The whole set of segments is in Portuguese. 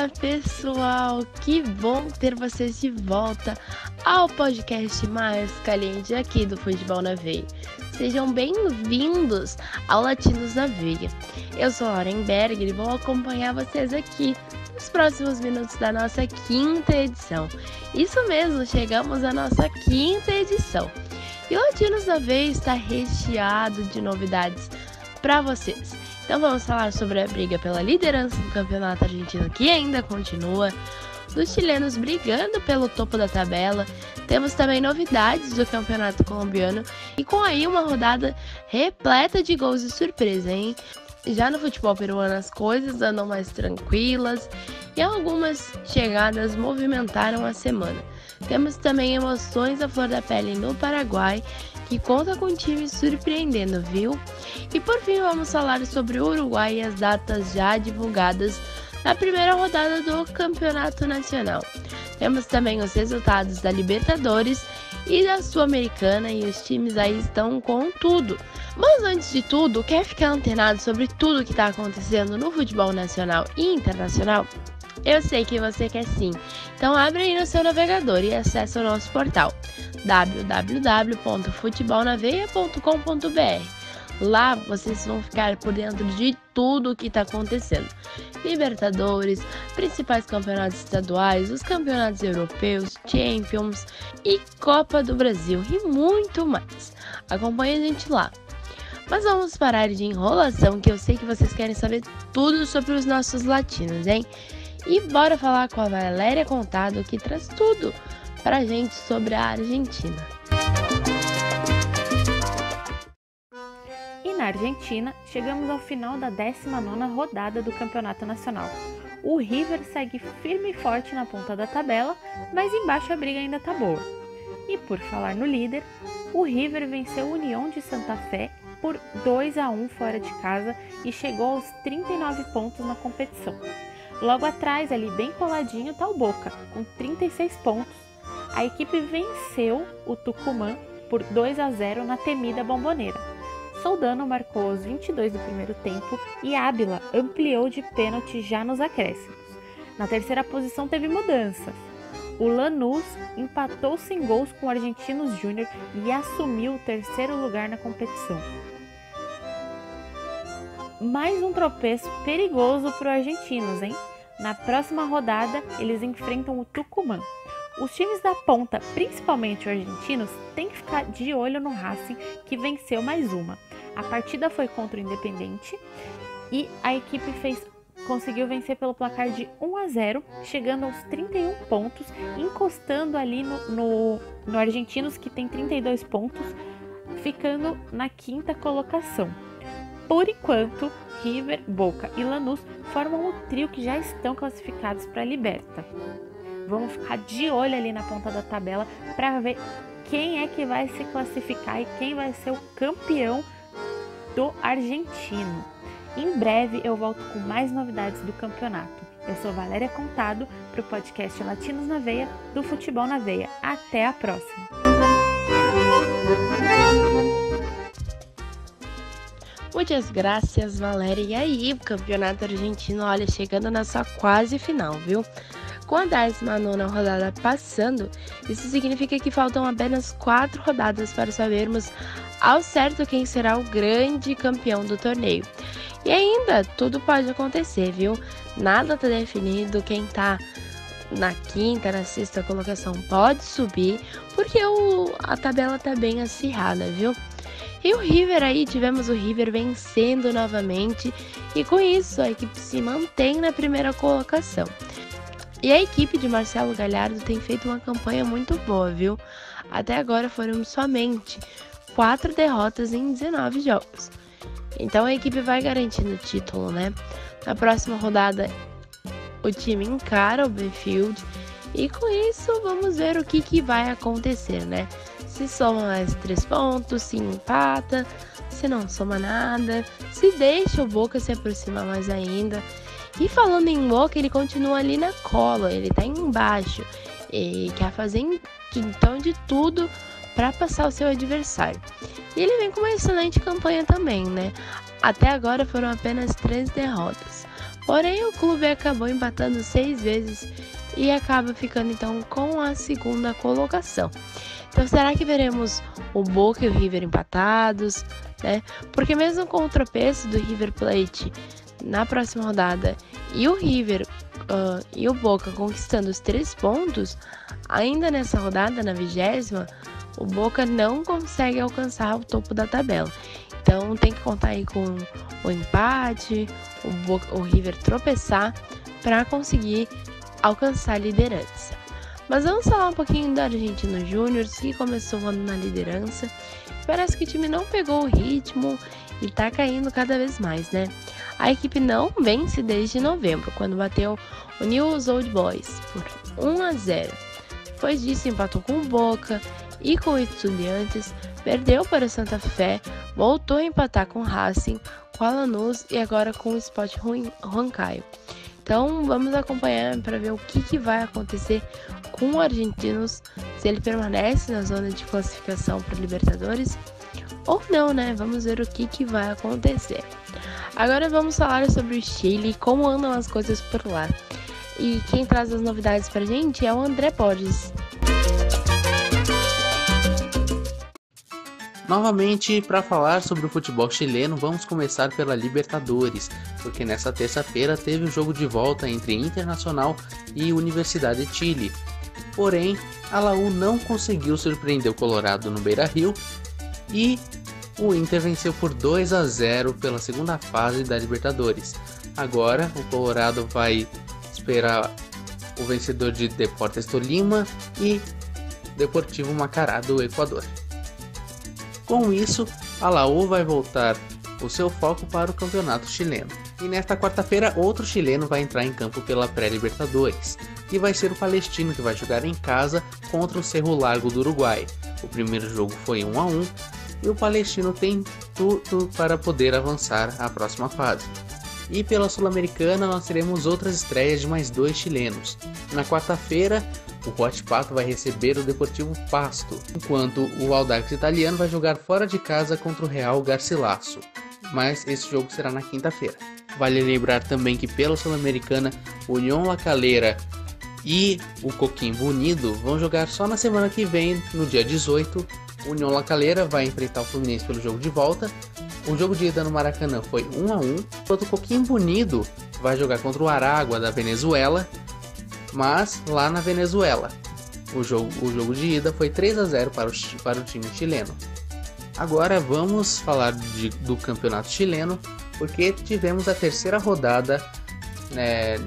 Fala pessoal, que bom ter vocês de volta ao podcast mais caliente aqui do Futebol na Veia. Sejam bem-vindos ao Latinos na Veia. Eu sou Lauren Berger e vou acompanhar vocês aqui nos próximos minutos da nossa quinta edição. Isso mesmo, chegamos à nossa quinta edição. E o Latinos na Veia está recheado de novidades para vocês. Então vamos falar sobre a briga pela liderança do campeonato argentino, que ainda continua, dos chilenos brigando pelo topo da tabela. Temos também novidades do campeonato colombiano e com aí uma rodada repleta de gols de surpresa, hein? Já no futebol peruano as coisas andam mais tranquilas e algumas chegadas movimentaram a semana. Temos também emoções à flor da pele no Paraguai, que conta com times surpreendendo, viu? E por fim vamos falar sobre o Uruguai e as datas já divulgadas na primeira rodada do Campeonato Nacional. Temos também os resultados da Libertadores e da Sul-Americana e os times aí estão com tudo. Mas antes de tudo, quer ficar antenado sobre tudo que está acontecendo no futebol nacional e internacional? Eu sei que você quer sim. Então abre aí no seu navegador e acesse o nosso portal www.futebolnaveia.com.br. Lá vocês vão ficar por dentro de tudo o que está acontecendo. Libertadores, principais campeonatos estaduais, os campeonatos europeus, Champions e Copa do Brasil e muito mais. Acompanhe a gente lá. Mas vamos parar de enrolação, que eu sei que vocês querem saber tudo sobre os nossos latinos, hein? E bora falar com a Valéria Contado, que traz tudo pra gente sobre a Argentina. E na Argentina, chegamos ao final da 19ª rodada do Campeonato Nacional. O River segue firme e forte na ponta da tabela, mas embaixo a briga ainda tá boa. E por falar no líder, o River venceu o União de Santa Fé por 2-1 fora de casa e chegou aos 39 pontos na competição. Logo atrás, ali bem coladinho, tá o Boca, com 36 pontos. A equipe venceu o Tucumã por 2-0 na temida Bombonera. Soldano marcou aos 22 do primeiro tempo e Ábila ampliou de pênalti já nos acréscimos. Na terceira posição teve mudanças. O Lanús empatou sem gols com o Argentinos Júnior e assumiu o terceiro lugar na competição. Mais um tropeço perigoso para os argentinos, hein? Na próxima rodada, eles enfrentam o Tucumã. Os times da ponta, principalmente os argentinos, têm que ficar de olho no Racing, que venceu mais uma. A partida foi contra o Independente e a equipe conseguiu vencer pelo placar de 1-0, chegando aos 31 pontos, encostando ali no Argentinos, que tem 32 pontos, ficando na quinta colocação. Por enquanto, River, Boca e Lanús formam o trio que já estão classificados para a Liberta. Vamos ficar de olho ali na ponta da tabela para ver quem é que vai se classificar e quem vai ser o campeão do argentino. Em breve eu volto com mais novidades do campeonato. Eu sou Valéria Contado para o podcast Latinos na Veia do Futebol na Veia. Até a próxima! Muitas graças, Valéria. E aí, o campeonato argentino, olha, chegando na sua quase final, viu? Com a 19ª rodada passando, isso significa que faltam apenas 4 rodadas para sabermos ao certo quem será o grande campeão do torneio. E ainda, tudo pode acontecer, viu? Nada tá definido, quem tá na quinta, na sexta colocação pode subir, porque a tabela tá bem acirrada, viu? E o River aí, tivemos o River vencendo novamente e com isso a equipe se mantém na primeira colocação. E a equipe de Marcelo Gallardo tem feito uma campanha muito boa, viu? Até agora foram somente 4 derrotas em 19 jogos. Então a equipe vai garantindo o título, né? Na próxima rodada o time encara o Banfield e com isso vamos ver o que vai acontecer, né? Se soma mais 3 pontos, se empata, se não soma nada, se deixa o Boca se aproximar mais ainda. E falando em Boca, ele continua ali na cola, ele tá embaixo e quer fazer então de tudo para passar o seu adversário. E ele vem com uma excelente campanha também, né? Até agora foram apenas 3 derrotas. Porém, o clube acabou empatando 6 vezes e acaba ficando então com a segunda colocação. Então, será que veremos o Boca e o River empatados, né? Porque mesmo com o tropeço do River Plate na próxima rodada e o River e o Boca conquistando os 3 pontos, ainda nessa rodada, na 20ª, o Boca não consegue alcançar o topo da tabela. Então tem que contar aí com o empate, o River tropeçar para conseguir alcançar a liderança. Mas vamos falar um pouquinho do Argentino Júnior, que começou o ano na liderança. Parece que o time não pegou o ritmo e tá caindo cada vez mais, né? A equipe não vence desde novembro, quando bateu o Newell's Old Boys por 1-0. Depois disso empatou com o Boca e com o Estudiantes, perdeu para o Santa Fé, voltou a empatar com o Racing, com a Lanús e agora com o Sport Huancayo. Então vamos acompanhar para ver o que vai acontecer com o Argentinos, se ele permanece na zona de classificação para Libertadores ou não, né? Vamos ver o que vai acontecer. Agora vamos falar sobre o Chile, como andam as coisas por lá. E quem traz as novidades pra gente é o André Borges. Novamente, para falar sobre o futebol chileno, vamos começar pela Libertadores, porque nessa terça-feira teve o jogo de volta entre Internacional e Universidade de Chile. Porém, a Laú não conseguiu surpreender o Colorado no Beira-Rio e o Inter venceu por 2-0 pela segunda fase da Libertadores. Agora, o Colorado vai esperar o vencedor de Deportes Tolima e Deportivo Macará do Equador. Com isso, a Laú vai voltar o seu foco para o campeonato chileno. E nesta quarta-feira, outro chileno vai entrar em campo pela pré-Libertadores, que vai ser o Palestino, que vai jogar em casa contra o Cerro Largo do Uruguai. O primeiro jogo foi 1-1 e o Palestino tem tudo para poder avançar à próxima fase. E pela Sul-Americana nós teremos outras estreias de mais 2 chilenos. Na quarta-feira, o Hot Pato vai receber o Deportivo Pasto, enquanto o Audax Italiano vai jogar fora de casa contra o Real Garcilasso. Mas esse jogo será na quinta-feira. Vale lembrar também que pela Sul-Americana, o Unión La Calera e o Coquimbo Unido vão jogar só na semana que vem, no dia 18. O Unión La Calera vai enfrentar o Fluminense pelo jogo de volta. O jogo de ida no Maracanã foi 1-1, enquanto o Coquimbo Unido vai jogar contra o Aragua da Venezuela, mas lá na Venezuela. O jogo de ida foi 3-0 para o time chileno. Agora vamos falar do campeonato chileno, porque tivemos a terceira rodada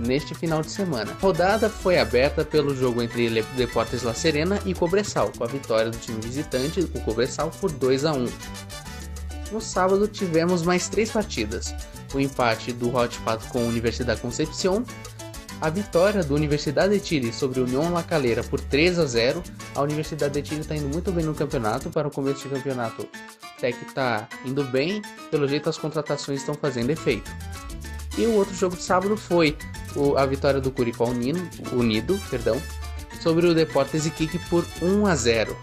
neste final de semana. A rodada foi aberta pelo jogo entre Deportes La Serena e Cobresal, com a vitória do time visitante, o Cobresal, por 2-1. No sábado tivemos mais 3 partidas. O empate do Hot Pato com a Universidade Concepción, a vitória do Universidade de Chile sobre o Unión La Calera por 3-0. A Universidade de Chile está indo muito bem no campeonato. Para o começo de campeonato até que está indo bem. Pelo jeito as contratações estão fazendo efeito. E o outro jogo de sábado foi a vitória do Curicó Unido sobre o Deportes Iquique por 1-0.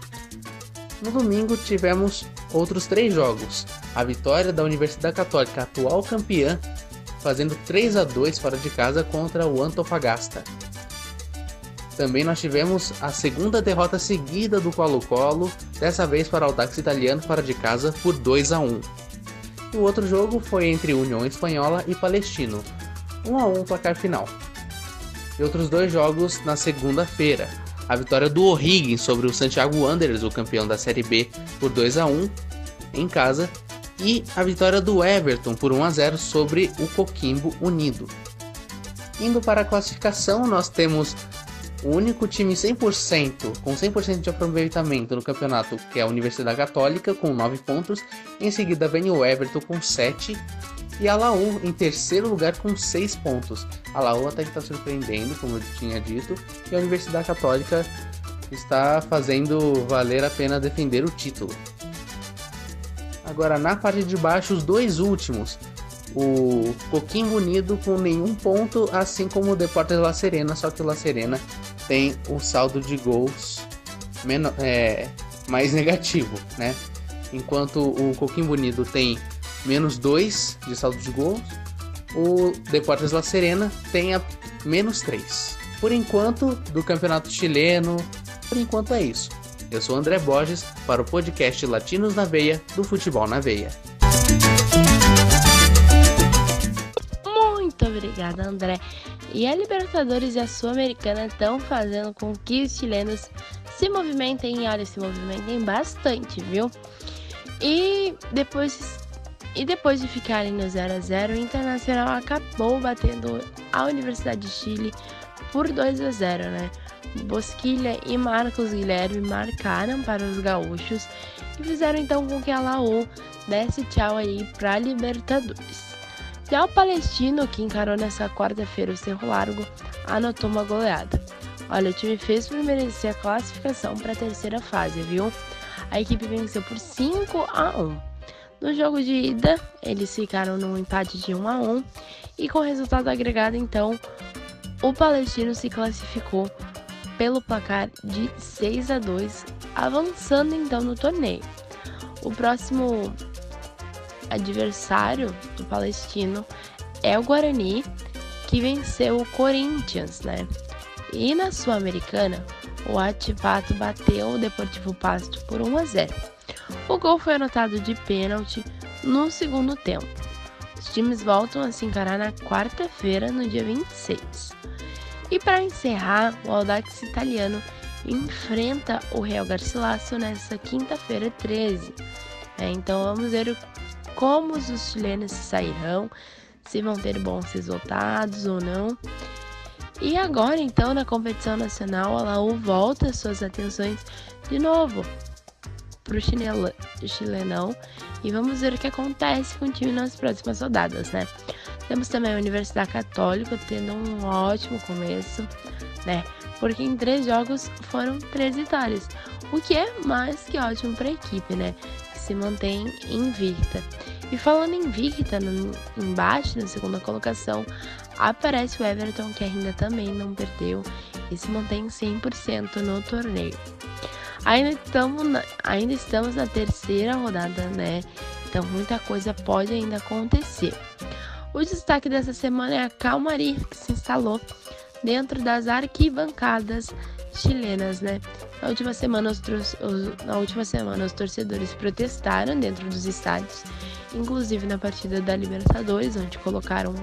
No domingo tivemos outros 3 jogos. A vitória da Universidade Católica, atual campeã, fazendo 3-2 fora de casa contra o Antofagasta. Também nós tivemos a segunda derrota seguida do Colo-Colo, dessa vez para o Audax Italiano fora de casa por 2-1. O outro jogo foi entre União Espanhola e Palestino, 1-1 placar final. E outros 2 jogos na segunda-feira. A vitória do O'Higgins sobre o Santiago Wanderers, o campeão da Série B, por 2-1 em casa. E a vitória do Everton por 1-0 sobre o Coquimbo Unido. Indo para a classificação, nós temos o único time 100%, com 100% de aproveitamento no campeonato, que é a Universidade Católica, com 9 pontos. Em seguida vem o Everton com 7 e a Laú em terceiro lugar com 6 pontos. A Laú até que está surpreendendo, como eu tinha dito, e a Universidade Católica está fazendo valer a pena defender o título. Agora na parte de baixo, os 2 últimos, o Coquimbo Unido com nenhum ponto, assim como o Deportes La Serena, só que o La Serena tem o saldo de gols mais negativo, né? Enquanto o Coquimbo Unido tem -2 de saldo de gols, o Deportes La Serena tem a -3. Por enquanto, do Campeonato Chileno, por enquanto é isso. Eu sou André Borges para o podcast Latinos na Veia, do Futebol na Veia. Muito obrigada, André. E a Libertadores e a Sul-Americana estão fazendo com que os chilenos se movimentem, se movimentem bastante, viu? E depois de ficarem no 0-0, o Internacional acabou batendo a Universidade de Chile por 2-0, né? Bosquilha e Marcos Guilherme marcaram para os gaúchos e fizeram então com que a Laú desse tchau aí para a Libertadores. Já o Palestino, que encarou nessa quarta-feira o Cerro Largo, anotou uma goleada. Olha, o time fez por merecer a classificação para a terceira fase, viu? A equipe venceu por 5-1. No jogo de ida, eles ficaram num empate de 1-1 e com o resultado agregado, então, o Palestino se classificou pelo placar de 6-2, avançando então no torneio. O próximo adversário do Palestino é o Guarani, que venceu o Corinthians, né? E na Sul-Americana, o Atipato bateu o Deportivo Pasto por 1-0. O gol foi anotado de pênalti no segundo tempo. Os times voltam a se encarar na quarta-feira, no dia 26. E para encerrar, o Audax Italiano enfrenta o Real Garcilaso nesta quinta-feira 13. Então vamos ver como os chilenos sairão, se vão ter bons resultados ou não. E agora então na competição nacional, a Laú volta suas atenções de novo para o chilenão e vamos ver o que acontece com o time nas próximas rodadas, né? Temos também a Universidade Católica tendo um ótimo começo, né? Porque em 3 jogos foram 3 vitórias, o que é mais que ótimo para a equipe, né? Que se mantém invicta. E falando invicta, embaixo na segunda colocação, aparece o Everton, que ainda também não perdeu e se mantém 100% no torneio. Ainda estamos na terceira rodada, né? Então muita coisa pode ainda acontecer. O destaque dessa semana é a calmaria que se instalou dentro das arquibancadas chilenas, né? Na última semana, os torcedores protestaram dentro dos estádios, inclusive na partida da Libertadores, onde colocaram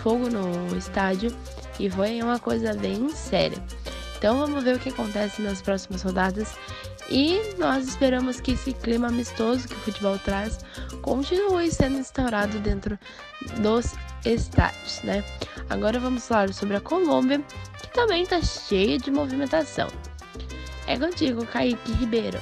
fogo no estádio, e foi uma coisa bem séria. Então vamos ver o que acontece nas próximas rodadas e nós esperamos que esse clima amistoso que o futebol traz continue sendo instaurado dentro dos estádios, né? Agora vamos falar sobre a Colômbia, que também está cheia de movimentação. É contigo, Kaique Ribeiro.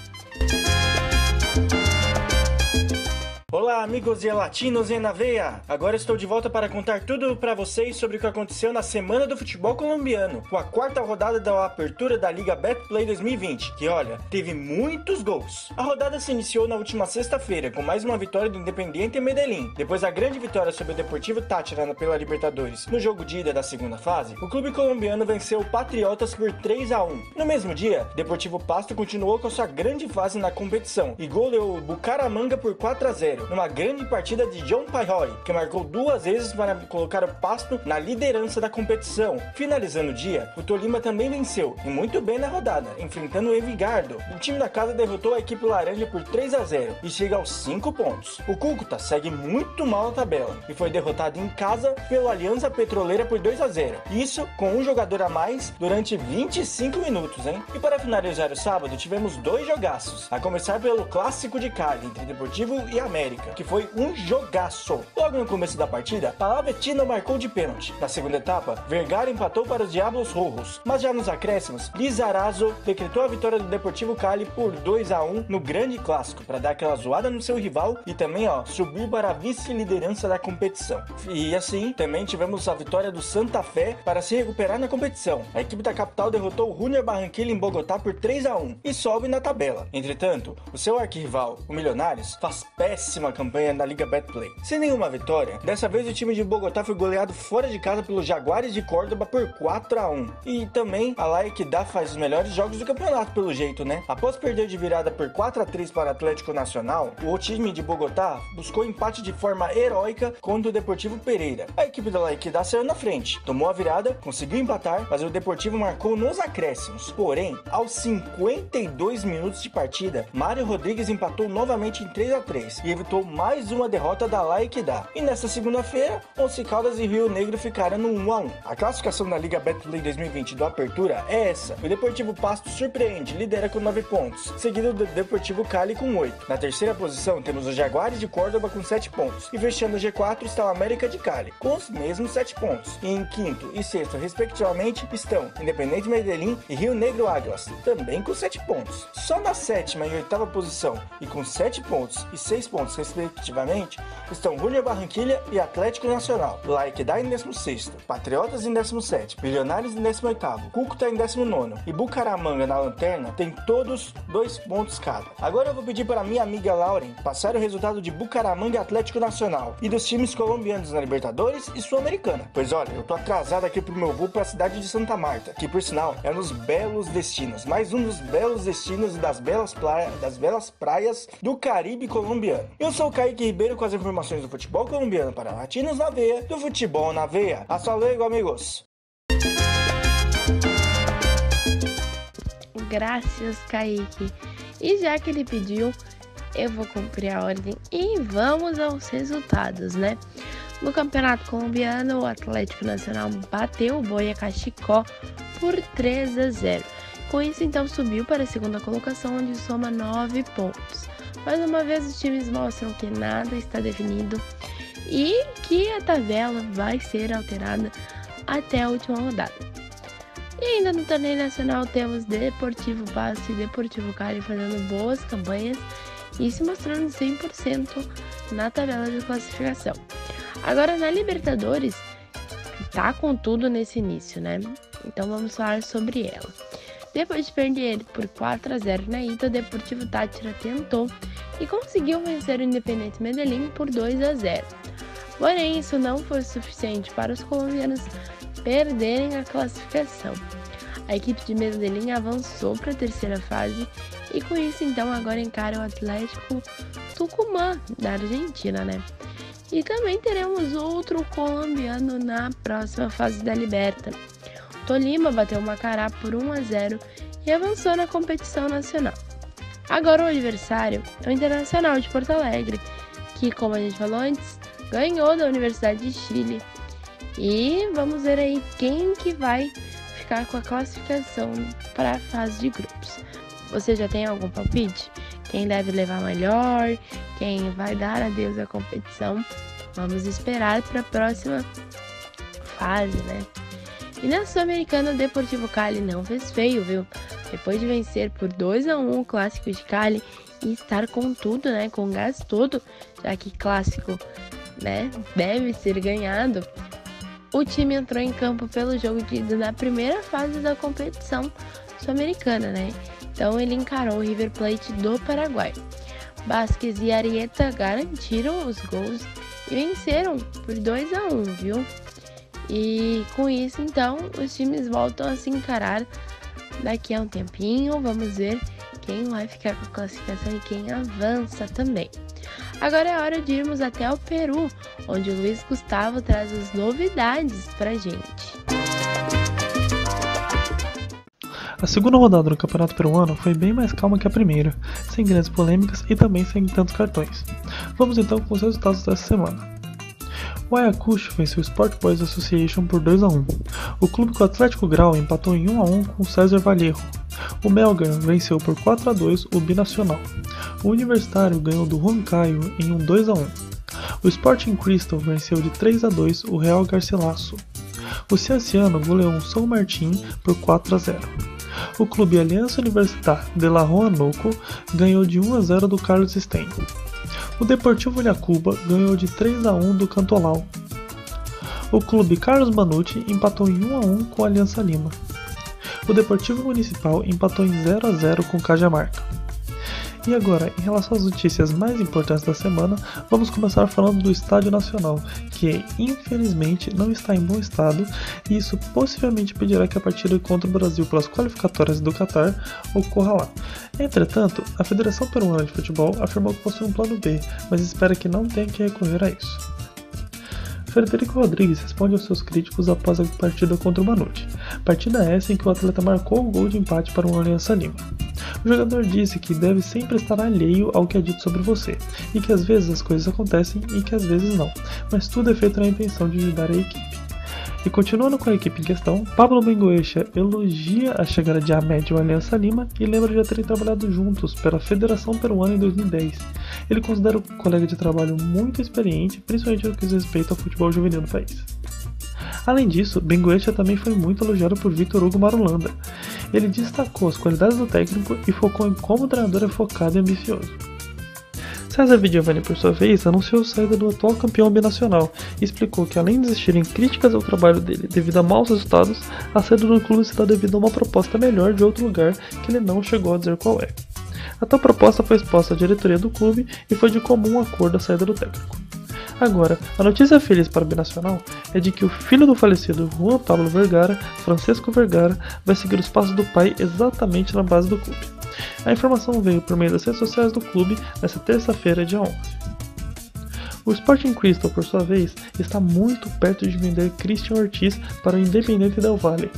Olá, amigos e latinos na veia! Agora estou de volta para contar tudo para vocês sobre o que aconteceu na Semana do Futebol Colombiano, com a 4ª rodada da abertura da Liga Betplay 2020, que, olha, teve muitos gols. A rodada se iniciou na última sexta-feira, com mais uma vitória do Independiente Medellín. Depois da grande vitória sobre o Deportivo Táchira pela Libertadores no jogo de ida da segunda fase, o clube colombiano venceu o Patriotas por 3-1. No mesmo dia, Deportivo Pasto continuou com sua grande fase na competição e goleou o Bucaramanga por 4-0. Numa grande partida de John Pairoy, que marcou 2 vezes para colocar o Pasto na liderança da competição. Finalizando o dia, o Tolima também venceu, e muito bem na rodada, enfrentando o Envigado. O time da casa derrotou a equipe laranja por 3-0 e chega aos 5 pontos. O Cúcuta segue muito mal na tabela e foi derrotado em casa pelo Aliança Petroleira por 2-0. Isso com um jogador a mais durante 25 minutos, hein? E para finalizar o sábado, tivemos 2 jogaços, a começar pelo Clássico de Cali entre Deportivo e América, que foi um jogaço. Logo no começo da partida, Palavecino marcou de pênalti. Na segunda etapa, Vergara empatou para os Diablos Rojos, mas já nos acréscimos, Lizarazo decretou a vitória do Deportivo Cali por 2-1 no grande clássico, para dar aquela zoada no seu rival e também, subir para a vice-liderança da competição. E assim, também tivemos a vitória do Santa Fé para se recuperar na competição. A equipe da capital derrotou o Junior Barranquilla em Bogotá por 3-1 e sobe na tabela. Entretanto, o seu arquirrival, o Milionários, faz péssima campanha campanha na Liga Betplay. Sem nenhuma vitória, dessa vez o time de Bogotá foi goleado fora de casa pelos Jaguares de Córdoba por 4-1. E também a La Equidad faz os melhores jogos do campeonato pelo jeito, né? Após perder de virada por 4-3 para o Atlético Nacional, o time de Bogotá buscou empate de forma heróica contra o Deportivo Pereira. A equipe da La Equidad saiu na frente, tomou a virada, conseguiu empatar, mas o Deportivo marcou nos acréscimos. Porém, aos 52 minutos de partida, Mário Rodrigues empatou novamente em 3-3 e evitou mais uma derrota da La Equidad. E nesta segunda-feira, Once Caldas e Rio Negro ficaram no 1-1. A classificação da Liga Betplay 2020 do Apertura é essa. O Deportivo Pasto surpreende, lidera com 9 pontos, seguido do Deportivo Cali com 8. Na terceira posição temos os Jaguares de Córdoba com 7 pontos. E fechando o G4 está o América de Cali, com os mesmos 7 pontos. E em quinto e sexto, respectivamente, estão Independente Medellín e Rio Negro Águilas, também com 7 pontos. Só na sétima e oitava posição, e com 7 pontos e 6 pontos respectivamente, estão Junior Barranquilla e Atlético Nacional. La Equidad em 16º, Patriotas em 17º, Milionários em 18º, Cúcuta em 19º e Bucaramanga na lanterna tem todos 2 pontos cada. Agora eu vou pedir para minha amiga Lauren passar o resultado de Bucaramanga e Atlético Nacional e dos times colombianos na Libertadores e Sul-Americana. Pois olha, eu tô atrasado aqui pro meu voo para a cidade de Santa Marta, que por sinal é um dos belos destinos, mais um dos belos destinos e das belas praias do Caribe colombiano. Eu sou o Kaique Ribeiro com as informações do futebol colombiano para Latinos na Veia, do Futebol na Veia. Hasta luego, amigos! Graças, Kaique. E já que ele pediu, eu vou cumprir a ordem e vamos aos resultados, né? No Campeonato Colombiano, o Atlético Nacional bateu o Boyacá Chicó por 3-0. Com isso, então, subiu para a segunda colocação, onde soma 9 pontos. Mais uma vez, os times mostram que nada está definido e que a tabela vai ser alterada até a última rodada. E ainda no torneio nacional temos Deportivo Pasto e Deportivo Cali fazendo boas campanhas e se mostrando 100% na tabela de classificação. Agora na Libertadores, tá com tudo nesse início, né? Então vamos falar sobre ela. Depois de perder por 4-0 na ida, o Deportivo Táchira tentou e conseguiu vencer o Independente Medellín por 2-0. Porém, isso não foi suficiente para os colombianos perderem a classificação. A equipe de Medellín avançou para a terceira fase e com isso então agora encara o Atlético Tucumã da Argentina, né? E também teremos outro colombiano na próxima fase da Liberta. Tolima bateu o Macará por 1-0 e avançou na competição nacional. Agora o adversário é o Internacional de Porto Alegre, que, como a gente falou antes, ganhou da Universidade de Chile. E vamos ver aí quem que vai ficar com a classificação para a fase de grupos. Você já tem algum palpite? Quem deve levar melhor? Quem vai dar adeus à competição? Vamos esperar para a próxima fase, né? E na Sul-Americana, o Deportivo Cali não fez feio, viu? Depois de vencer por 2-1 o Clássico de Cali e estar com tudo, né? Com gás todo, já que Clássico, né, deve ser ganhado. O time entrou em campo pelo jogo de ida na primeira fase da competição sul-americana, né? Então ele encarou o River Plate do Paraguai. Vasquez e Arieta garantiram os gols e venceram por 2-1, viu? E com isso, então, os times voltam a se encarar daqui a um tempinho. Vamos ver quem vai ficar com a classificação e quem avança também. Agora é hora de irmos até o Peru, onde o Luiz Gustavo traz as novidades pra gente. A segunda rodada do Campeonato Peruano foi bem mais calma que a primeira, sem grandes polêmicas e também sem tantos cartões. Vamos então com os resultados dessa semana. O Ayacucho venceu o Sport Boys Association por 2-1. O clube com o Atlético Grau empatou em 1-1 com o César Vallejo. O Melgar venceu por 4-2 o Binacional. O Universitário ganhou do Huancayo em um 2-1. O Sporting Cristal venceu de 3-2 o Real Garcilaso. O Cienciano goleou o São Martín por 4-0. O clube Aliança Universitária de La Roanoco ganhou de 1-0 do Carlos Stein. O Deportivo Yacuba ganhou de 3-1 do Cantolau. O clube Carlos Manucci empatou em 1-1 com a Aliança Lima. O Deportivo Municipal empatou em 0-0 com o Cajamarca. E agora, em relação às notícias mais importantes da semana, vamos começar falando do Estádio Nacional, que infelizmente não está em bom estado, e isso possivelmente impedirá que a partida contra o Brasil pelas qualificatórias do Catar ocorra lá. Entretanto, a Federação Peruana de Futebol afirmou que possui um plano B, mas espera que não tenha que recorrer a isso. Frederico Rodrigues responde aos seus críticos após a partida contra o Manute, partida essa em que o atleta marcou o gol de empate para o Aliança Lima. O jogador disse que deve sempre estar alheio ao que é dito sobre você, e que às vezes as coisas acontecem e que às vezes não, mas tudo é feito na intenção de ajudar a equipe. E continuando com a equipe em questão, Pablo Bengoechea elogia a chegada de Ahmed ao Aliança Lima e lembra de já terem trabalhado juntos pela Federação Peruana em 2010. Ele considera o colega de trabalho muito experiente, principalmente no que diz respeito ao futebol juvenil do país. Além disso, Bengoechea também foi muito elogiado por Vitor Hugo Marulanda. Ele destacou as qualidades do técnico e focou em como o treinador é focado e ambicioso. César Viggiovanni, por sua vez, anunciou a saída do atual campeão binacional e explicou que, além de existirem críticas ao trabalho dele devido a maus resultados, a saída do clube será devido a uma proposta melhor de outro lugar que ele não chegou a dizer qual é. A tal proposta foi exposta à diretoria do clube e foi de comum acordo a saída do técnico. Agora, a notícia feliz para o Binacional é de que o filho do falecido Juan Pablo Vergara, Francisco Vergara, vai seguir os passos do pai exatamente na base do clube. A informação veio por meio das redes sociais do clube nesta terça-feira, dia 11. O Sporting Cristal, por sua vez, está muito perto de vender Christian Ortiz para o Independiente del Valle.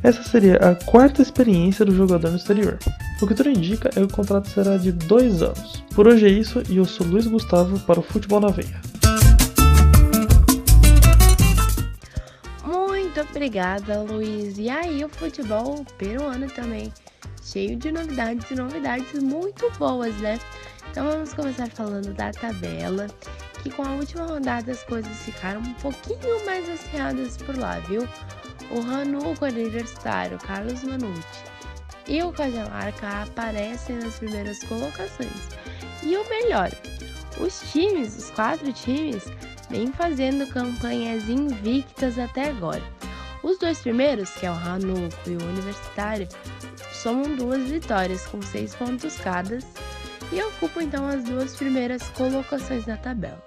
Essa seria a quarta experiência do jogador no exterior. O que tudo indica é que o contrato será de 2 anos. Por hoje é isso e eu sou Luiz Gustavo para o Futebol na Veia. Muito obrigada, Luiz. E aí, o futebol peruano também, cheio de novidades e novidades muito boas, né? Então vamos começar falando da tabela, que com a última rodada as coisas ficaram um pouquinho mais acirradas por lá, viu? O Hanuco Universitário, Carlos Manute e o Cajamarca aparecem nas primeiras colocações. E o melhor, os 4 times, vêm fazendo campanhas invictas até agora. Os 2 primeiros, que é o Hanuco e o Universitário, somam 2 vitórias com 6 pontos cada e ocupam então as 2 primeiras colocações na tabela.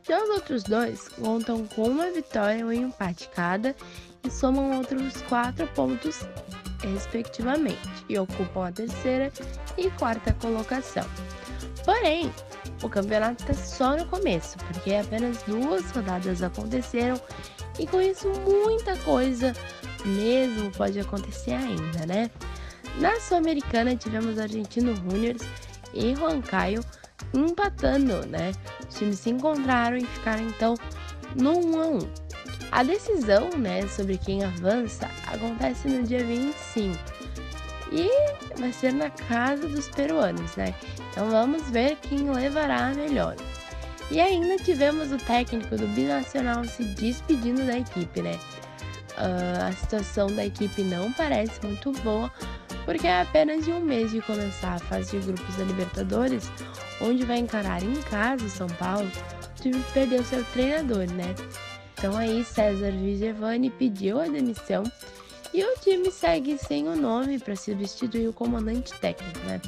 Já os outros 2 contam com 1 vitória e 1 empate cada e somam outros 4 pontos respectivamente e ocupam a 3ª e 4ª colocação. Porém, o campeonato está só no começo, porque apenas 2 rodadas aconteceram e com isso muita coisa mesmo pode acontecer ainda, né? Na Sul-Americana tivemos Argentino Juniors e Huancayo empatando, né? Os times se encontraram e ficaram então no 1-1. A decisão, né, sobre quem avança acontece no dia 25 e vai ser na casa dos peruanos, né? Então vamos ver quem levará a melhor. E ainda tivemos o técnico do Binacional se despedindo da equipe, né? A situação da equipe não parece muito boa, porque é apenas de um mês de começar a fase de grupos da Libertadores, onde vai encarar em casa o São Paulo. O time perdeu seu treinador, né? Então aí César Viggiovanni pediu a demissão e o time segue sem o nome para substituir o comandante técnico, né?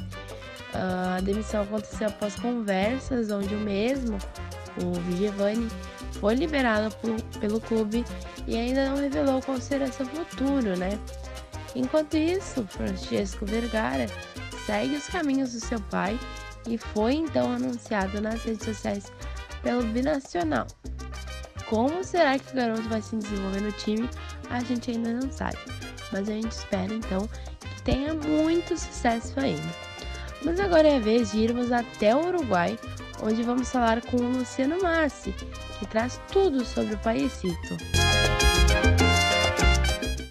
A demissão aconteceu após conversas onde o Viggiovanni foi liberado pelo clube e ainda não revelou qual será seu futuro, né? Enquanto isso, Francisco Vergara segue os caminhos do seu pai e foi então anunciado nas redes sociais pelo Binacional. Como será que o garoto vai se desenvolver no time, a gente ainda não sabe, mas a gente espera então que tenha muito sucesso ainda. Mas agora é a vez de irmos até o Uruguai, onde vamos falar com o Luciano Massi, que traz tudo sobre o paísito.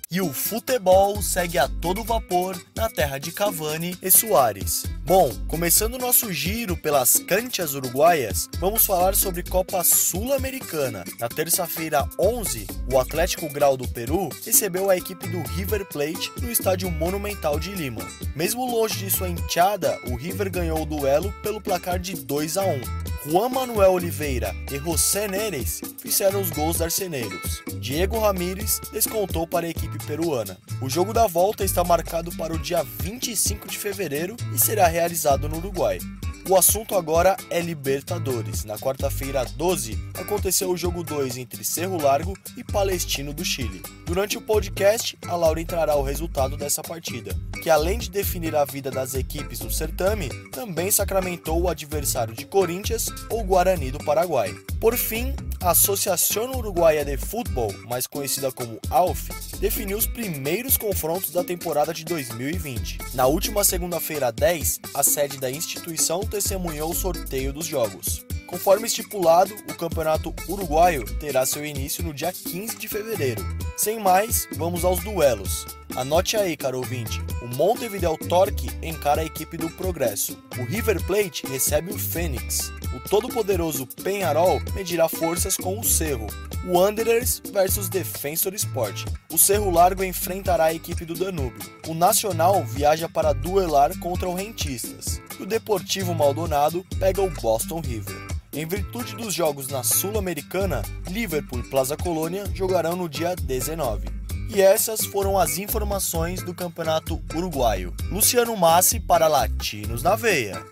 E o futebol segue a todo vapor na terra de Cavani e Suárez. Bom, começando nosso giro pelas canchas uruguaias, vamos falar sobre Copa Sul-Americana. Na terça-feira 11, o Atlético Grau do Peru recebeu a equipe do River Plate no estádio Monumental de Lima. Mesmo longe de sua enteada, o River ganhou o duelo pelo placar de 2-1. Juan Manuel Oliveira e José Neres fizeram os gols arceneiros. Diego Ramírez descontou para a equipe peruana. O jogo da volta está marcado para o dia 25 de fevereiro e será realizado no Uruguai. O assunto agora é Libertadores. Na quarta-feira 12, aconteceu o jogo 2 entre Cerro Largo e Palestino do Chile. Durante o podcast, a Laura trará o resultado dessa partida, que além de definir a vida das equipes do certame, também sacramentou o adversário de Corinthians ou Guarani do Paraguai. Por fim, a Associação Uruguaia de Futebol, mais conhecida como AUF, definiu os primeiros confrontos da temporada de 2020. Na última segunda-feira 10, a sede da instituição testemunhou o sorteio dos jogos. Conforme estipulado, o Campeonato Uruguaio terá seu início no dia 15 de fevereiro. Sem mais, vamos aos duelos. Anote aí, caro ouvinte, o Montevideo Torque encara a equipe do Progresso. O River Plate recebe o Fênix. O todo-poderoso Peñarol medirá forças com o Cerro. O Wanderers versus Defensor Sporting. O Cerro Largo enfrentará a equipe do Danúbio. O Nacional viaja para duelar contra o Rentistas. E o Deportivo Maldonado pega o Boston River. Em virtude dos jogos na Sul-Americana, Liverpool e Plaza Colônia jogarão no dia 19. E essas foram as informações do Campeonato Uruguaio. Luciano Massi para Latinos na Veia.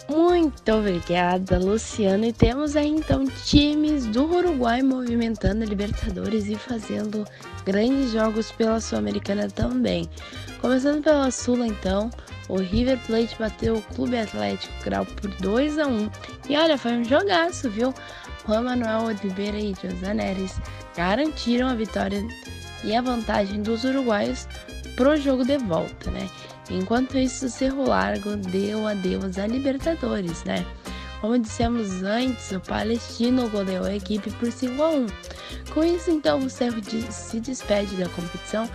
Muito obrigada, Luciano. E temos aí então times do Uruguai movimentando a Libertadores e fazendo grandes jogos pela Sul-Americana também. Começando pela Sula então, o River Plate bateu o Clube Atlético Grau por 2-1. E olha, foi um jogaço, viu? Juan Manuel Oliveira e José Neres garantiram a vitória e a vantagem dos uruguaios pro jogo de volta, né? Enquanto isso, o Cerro Largo deu adeus à Libertadores, né? Como dissemos antes, o Palestino goleou a equipe por 5-1. Com isso, então, o Cerro se despede da competição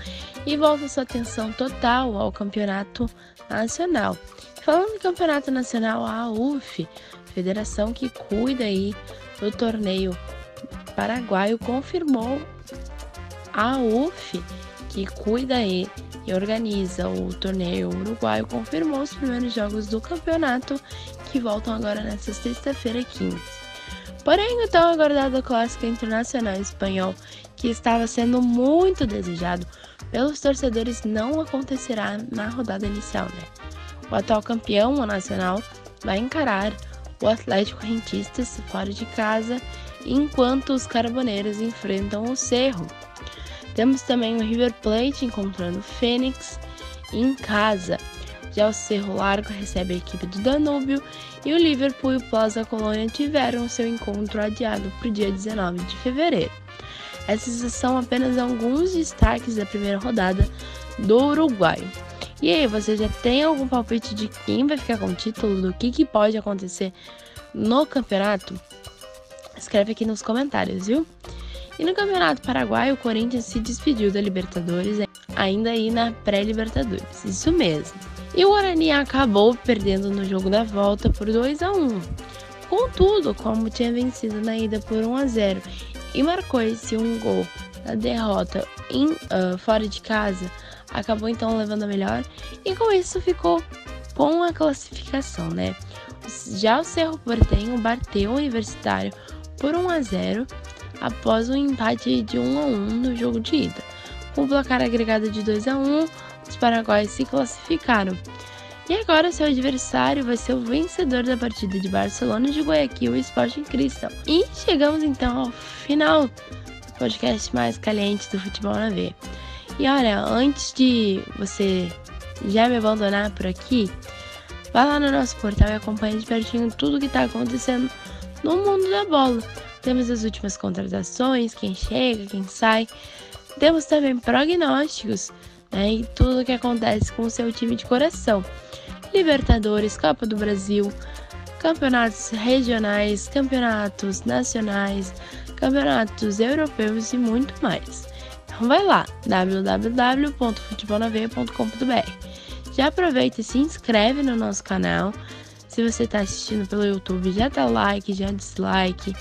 e volta sua atenção total ao campeonato nacional. Falando em campeonato nacional, a UF, federação que cuida aí do torneio paraguaio, confirmou a UF, que cuida aí e organiza o torneio uruguaio, confirmou os primeiros jogos do campeonato que voltam agora nesta sexta-feira 15. Porém, o tão aguardado clássico internacional espanhol, que estava sendo muito desejado pelos torcedores, não acontecerá na rodada inicial, né? O atual campeão nacional vai encarar o Atlético Rentistas fora de casa, enquanto os Carboneiros enfrentam o Cerro. Temos também o River Plate encontrando o Fênix em casa. Já o Cerro Largo recebe a equipe do Danúbio e o Liverpool e o Plaza Colônia tiveram seu encontro adiado para o dia 19 de fevereiro. Esses são apenas alguns destaques da primeira rodada do Uruguai. E aí, você já tem algum palpite de quem vai ficar com o título, do que pode acontecer no campeonato? Escreve aqui nos comentários, viu? E no Campeonato Paraguai, o Corinthians se despediu da Libertadores, ainda aí na pré-Libertadores, isso mesmo. E o Guarani acabou perdendo no jogo da volta por 2-1. Contudo, como tinha vencido na ida por 1-0 e marcou esse um gol da derrota fora de casa, acabou então levando a melhor e com isso ficou com a classificação, né? Já o Cerro Porteño bateu o Universitário por 1-0 após um empate de 1-1 no jogo de ida. Com o placar agregado de 2-1, os paraguaios se classificaram. E agora seu adversário vai ser o vencedor da partida de Barcelona de Guayaquil e Sporting Cristal. E chegamos então ao final do podcast mais caliente do Futebol na Veia. E olha, antes de você já me abandonar por aqui, vá lá no nosso portal e acompanhe de pertinho tudo que está acontecendo no mundo da bola. Temos as últimas contratações, quem chega, quem sai. Temos também prognósticos, né, e tudo o que acontece com o seu time de coração. Libertadores, Copa do Brasil, campeonatos regionais, campeonatos nacionais, campeonatos europeus e muito mais. Então vai lá, www.futebolnaveia.com.br. Já aproveita e se inscreve no nosso canal. Se você está assistindo pelo YouTube, já dá like, já dislike,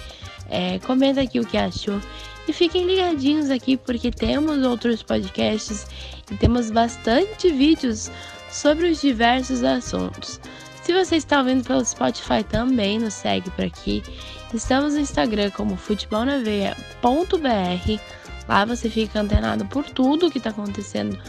comenta aqui o que achou. E fiquem ligadinhos aqui porque temos outros podcasts e temos bastante vídeos sobre os diversos assuntos. Se você está ouvindo pelo Spotify, também nos segue por aqui. Estamos no Instagram como futebolnaveia.br. Lá você fica antenado por tudo que está acontecendo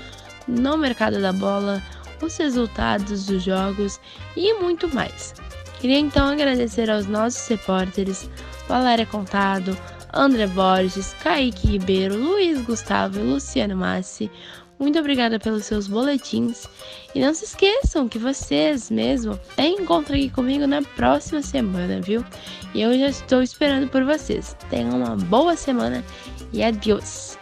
no mercado da bola, os resultados dos jogos e muito mais. Queria então agradecer aos nossos repórteres Valéria Contado, André Borges, Kaique Ribeiro, Luiz Gustavo e Luciano Massi. Muito obrigada pelos seus boletins. E não se esqueçam que vocês mesmo encontram aqui comigo na próxima semana, viu? E eu já estou esperando por vocês. Tenham uma boa semana e adeus!